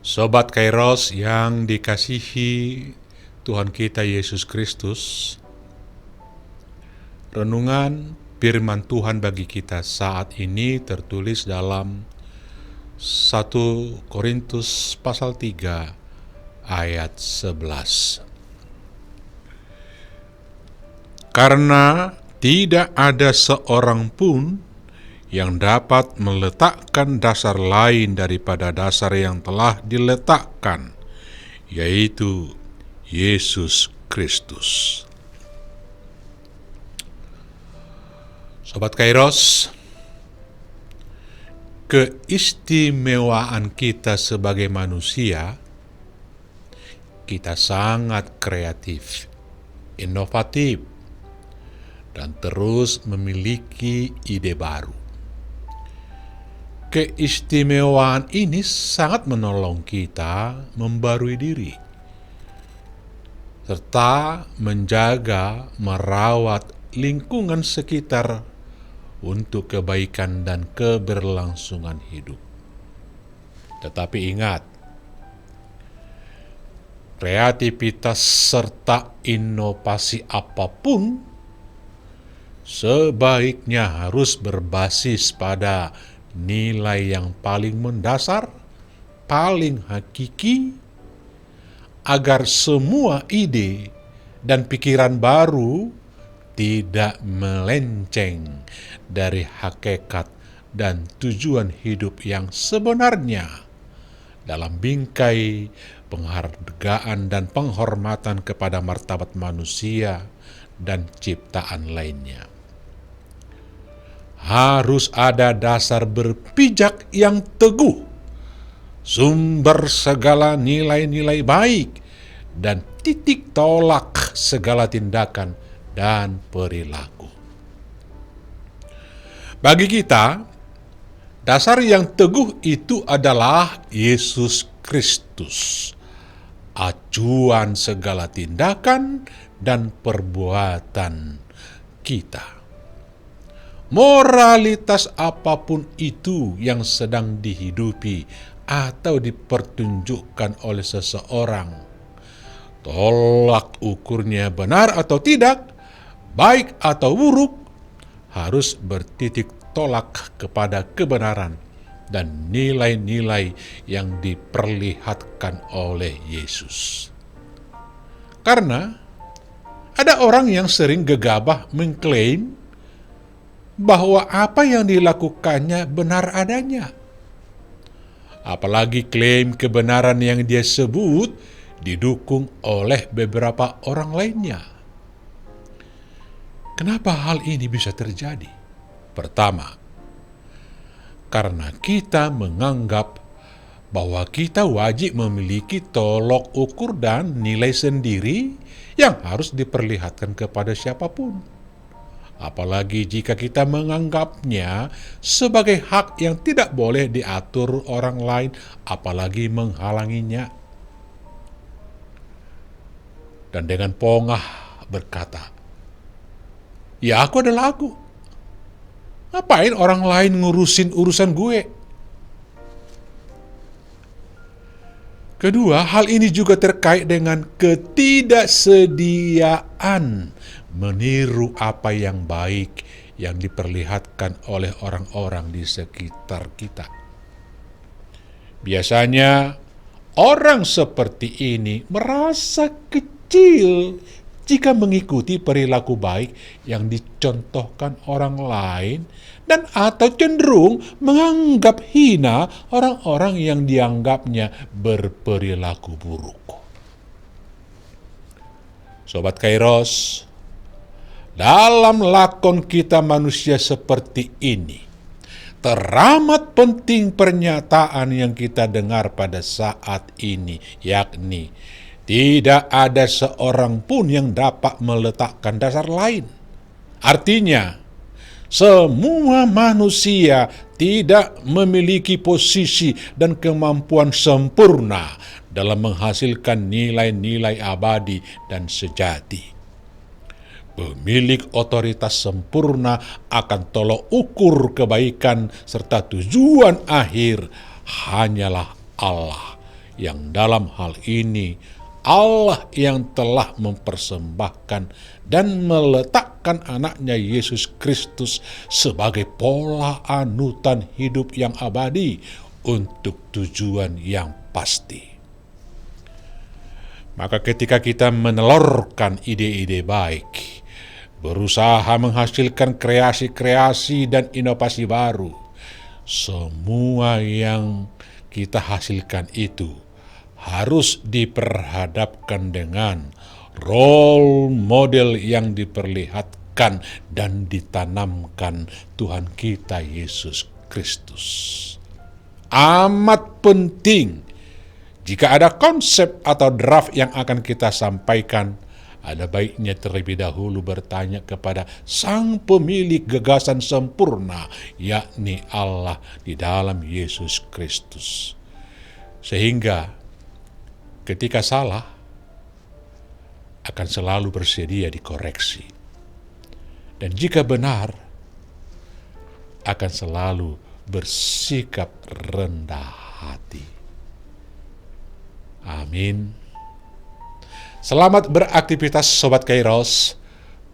Sobat Kairos yang dikasihi Tuhan kita Yesus Kristus, renungan firman Tuhan bagi kita saat ini tertulis dalam 1 Korintus pasal 3 ayat 11. Karena tidak ada seorang pun yang dapat meletakkan dasar lain daripada dasar yang telah diletakkan, yaitu Yesus Kristus. Sobat Kairos, keistimewaan kita sebagai manusia, kita sangat kreatif, inovatif, dan terus memiliki ide baru. Keistimewaan ini sangat menolong kita membarui diri, serta menjaga, merawat lingkungan sekitar untuk kebaikan dan keberlangsungan hidup. Tetapi ingat, kreativitas serta inovasi apapun sebaiknya harus berbasis pada nilai yang paling mendasar, paling hakiki, agar semua ide dan pikiran baru tidak melenceng dari hakikat dan tujuan hidup yang sebenarnya dalam bingkai penghargaan dan penghormatan kepada martabat manusia dan ciptaan lainnya. Harus ada dasar berpijak yang teguh, sumber segala nilai-nilai baik, dan titik tolak segala tindakan dan perilaku. Bagi kita, dasar yang teguh itu adalah Yesus Kristus, acuan segala tindakan dan perbuatan kita. Moralitas apapun itu yang sedang dihidupi atau dipertunjukkan oleh seseorang, tolak ukurnya benar atau tidak, baik atau buruk, harus bertitik tolak kepada kebenaran dan nilai-nilai yang diperlihatkan oleh Yesus. Karena ada orang yang sering gegabah mengklaim bahwa apa yang dilakukannya benar adanya. Apalagi klaim kebenaran yang dia sebut didukung oleh beberapa orang lainnya. Kenapa hal ini bisa terjadi? Pertama, karena kita menganggap bahwa kita wajib memiliki tolok ukur dan nilai sendiri yang harus diperlihatkan kepada siapapun. Apalagi jika kita menganggapnya sebagai hak yang tidak boleh diatur orang lain, apalagi menghalanginya. Dan dengan pongah berkata, "Ya aku adalah aku. Ngapain orang lain ngurusin urusan gue?" Kedua, hal ini juga terkait dengan ketidaksediaan meniru apa yang baik yang diperlihatkan oleh orang-orang di sekitar kita. Biasanya, orang seperti ini merasa kecil jika mengikuti perilaku baik yang dicontohkan orang lain dan atau cenderung menganggap hina orang-orang yang dianggapnya berperilaku buruk. Sobat Kairos, dalam lakon kita manusia seperti ini, teramat penting pernyataan yang kita dengar pada saat ini, yakni tidak ada seorang pun yang dapat meletakkan dasar lain. Artinya, semua manusia tidak memiliki posisi dan kemampuan sempurna dalam menghasilkan nilai-nilai abadi dan sejati. Pemilik otoritas sempurna akan tolok ukur kebaikan serta tujuan akhir hanyalah Allah yang dalam hal ini Allah yang telah mempersembahkan dan meletakkan anaknya Yesus Kristus sebagai pola anutan hidup yang abadi untuk tujuan yang pasti. Maka ketika kita menelurkan ide-ide baik, berusaha menghasilkan kreasi-kreasi dan inovasi baru, semua yang kita hasilkan itu harus diperhadapkan dengan role model yang diperlihatkan dan ditanamkan Tuhan kita Yesus Kristus. Amat penting jika ada konsep atau draft yang akan kita sampaikan, ada baiknya terlebih dahulu bertanya kepada Sang Pemilik gagasan sempurna, yakni Allah di dalam Yesus Kristus. Sehingga ketika salah, akan selalu bersedia dikoreksi. Dan jika benar, akan selalu bersikap rendah hati. Amin. Selamat beraktivitas Sobat Kairos.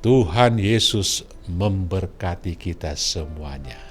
Tuhan Yesus memberkati kita semuanya.